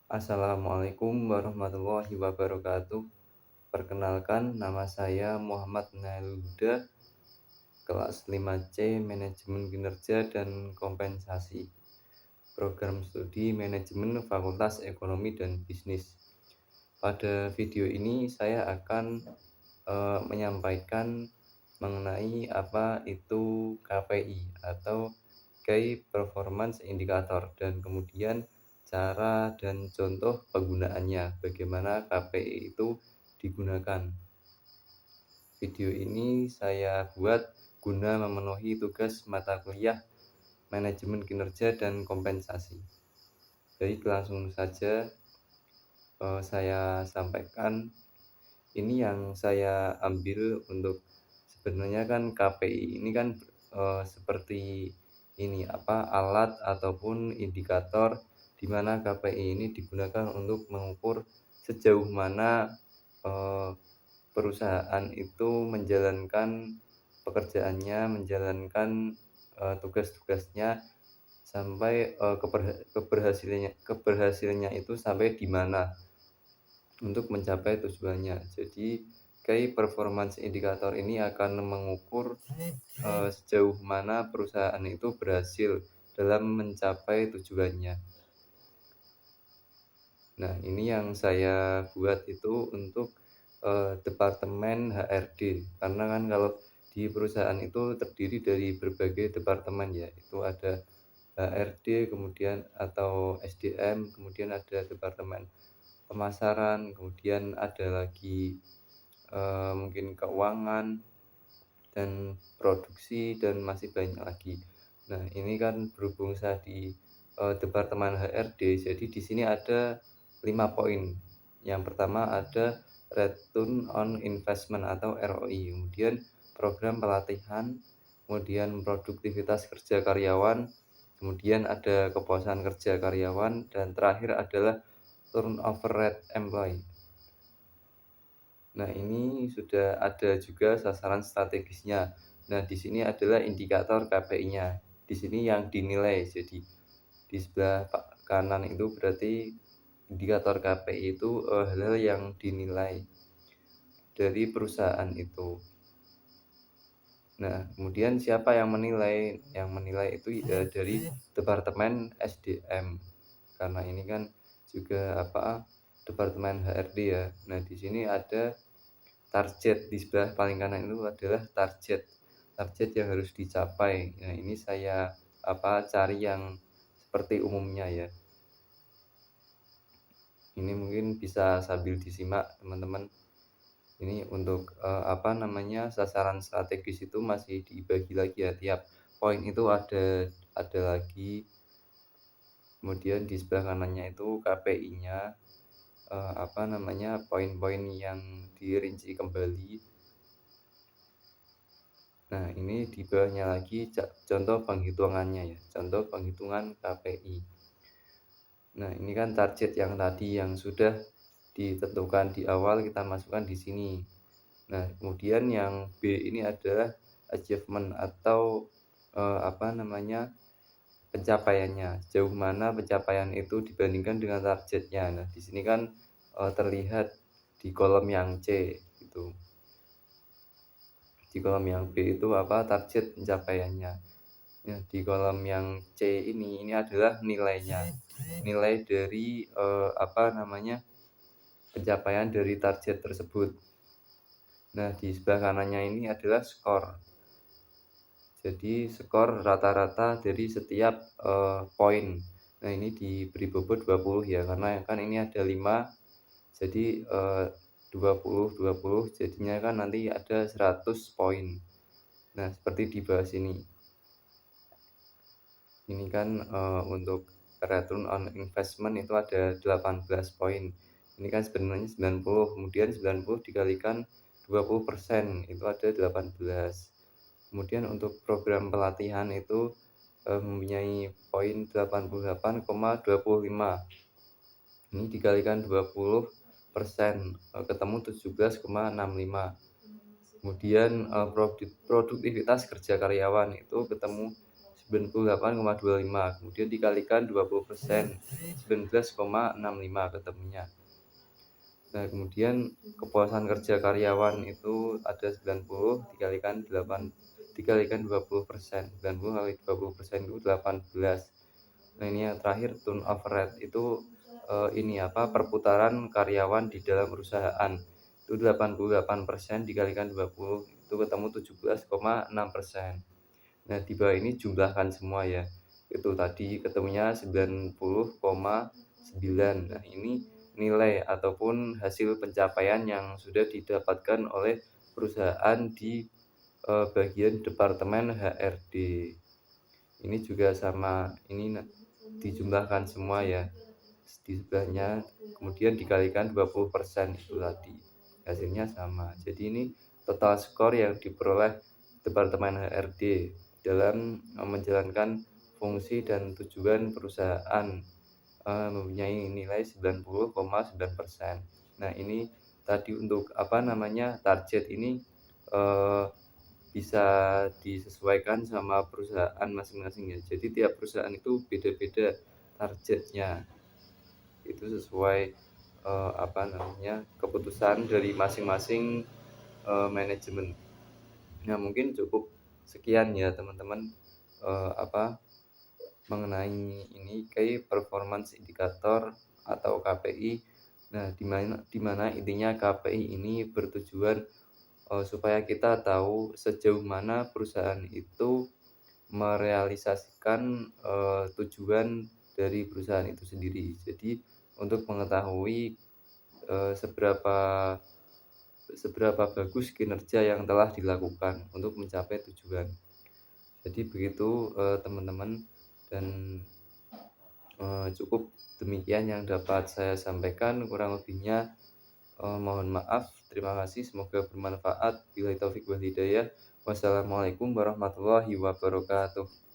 Assalamualaikum warahmatullahi wabarakatuh. Perkenalkan, nama saya Muhammad Nailul Huda, kelas 5C Manajemen Kinerja dan Kompensasi, Program Studi Manajemen Fakultas Ekonomi dan Bisnis. Pada video ini saya akan menyampaikan mengenai apa itu KPI atau Key Performance Indicator, dan kemudian cara dan contoh penggunaannya, bagaimana KPI itu digunakan. Video ini saya buat guna memenuhi tugas mata kuliah Manajemen Kinerja dan Kompensasi. Jadi langsung saja saya sampaikan. Ini yang saya ambil untuk sebenarnya kan KPI ini kan seperti ini alat ataupun indikator di mana KPI ini digunakan untuk mengukur sejauh mana perusahaan itu menjalankan pekerjaannya, menjalankan tugas-tugasnya sampai keberhasilannya itu sampai di mana untuk mencapai tujuannya. Jadi Key Performance Indicator ini akan mengukur sejauh mana perusahaan itu berhasil dalam mencapai tujuannya. Nah, ini yang saya buat itu untuk Departemen HRD, karena kan kalau di perusahaan itu terdiri dari berbagai departemen ya, itu ada HRD, kemudian atau SDM, kemudian ada Departemen Pemasaran, kemudian ada lagi mungkin keuangan dan produksi, dan masih banyak lagi. Nah, ini kan berhubung saya di Departemen HRD, jadi di sini ada 5 poin. Yang pertama ada Return on Investment atau ROI, kemudian program pelatihan, kemudian produktivitas kerja karyawan, kemudian ada kepuasan kerja karyawan, dan terakhir adalah turnover rate employee. Nah, ini sudah ada juga sasaran strategisnya. Nah, di sini adalah indikator KPI-nya. Di sini yang dinilai. Jadi di sebelah kanan itu berarti indikator KPI itu hal-hal yang dinilai dari perusahaan itu. Nah, kemudian siapa yang menilai? Yang menilai itu dari Departemen SDM. Karena ini kan juga Departemen HRD ya. Nah, di sini ada target, di sebelah paling kanan itu adalah target yang harus dicapai. Nah, ini saya cari yang seperti umumnya ya. Ini mungkin bisa sambil disimak teman-teman. Ini untuk sasaran strategis itu masih dibagi lagi ya, tiap poin itu ada lagi. Kemudian di sebelah kanannya itu KPI-nya, poin-poin yang dirinci kembali. Nah, ini di bawahnya lagi contoh penghitungannya ya, contoh penghitungan KPI. Nah, ini kan target yang tadi yang sudah ditentukan di awal, kita masukkan di sini. Nah, kemudian yang B ini adalah achievement atau pencapaiannya. Sejauh mana pencapaian itu dibandingkan dengan targetnya. Nah, di sini kan terlihat di kolom yang C itu. Di kolom yang B itu target pencapaiannya. Nah, di kolom yang C ini adalah nilainya. Nilai dari pencapaian dari target tersebut. Nah, di sebelah kanannya ini adalah skor. Jadi skor rata-rata dari setiap poin. Nah, ini diberi bobot 20 ya, karena kan ini ada 5. Jadi 20 jadinya kan nanti ada 100 poin. Nah, seperti di bawah sini. Ini kan untuk return on investment itu ada 18 poin. Ini kan sebenarnya 90, kemudian 90 dikalikan 20% itu ada 18. Kemudian untuk program pelatihan itu mempunyai poin 88,25. Ini dikalikan 20%, ketemu 17,65. Kemudian produktivitas kerja karyawan itu ketemu 98,25, kemudian dikalikan 20%, 19,65 ketemunya. Nah, kemudian kepuasan kerja karyawan itu ada 90 dikalikan 8 dikalikan 20%. 90 kali 20% itu 18. Nah, ini yang terakhir turnover rate itu ini apa perputaran karyawan di dalam perusahaan. Itu 88% dikalikan 20 itu ketemu 17,6%. Nah, di bawah ini jumlahkan semua ya. Itu tadi ketemunya 90,9. Nah, ini nilai ataupun hasil pencapaian yang sudah didapatkan oleh perusahaan di bagian departemen HRD. Ini juga sama, ini dijumlahkan semua ya di sebelahnya, kemudian dikalikan 20% itu tadi. Hasilnya sama. Jadi ini total skor yang diperoleh departemen HRD dalam menjalankan fungsi dan tujuan perusahaan mempunyai nilai 90,9%. Nah, ini tadi untuk apa namanya target ini eh, bisa disesuaikan sama perusahaan masing-masing ya. Jadi tiap perusahaan itu beda-beda targetnya. Itu sesuai apa namanya keputusan dari masing-masing manajemen. Nah, mungkin cukup sekian ya teman-teman apa mengenai ini key performance indicator atau KPI. Nah, di mana intinya KPI ini bertujuan supaya kita tahu sejauh mana perusahaan itu merealisasikan tujuan dari perusahaan itu sendiri. Jadi untuk mengetahui seberapa seberapa bagus kinerja yang telah dilakukan untuk mencapai tujuan. Jadi begitu teman-teman, dan cukup demikian yang dapat saya sampaikan, kurang lebihnya mohon maaf. Terima kasih, semoga bermanfaat. Billahi taufik wal hidayah. Wassalamualaikum warahmatullahi wabarakatuh.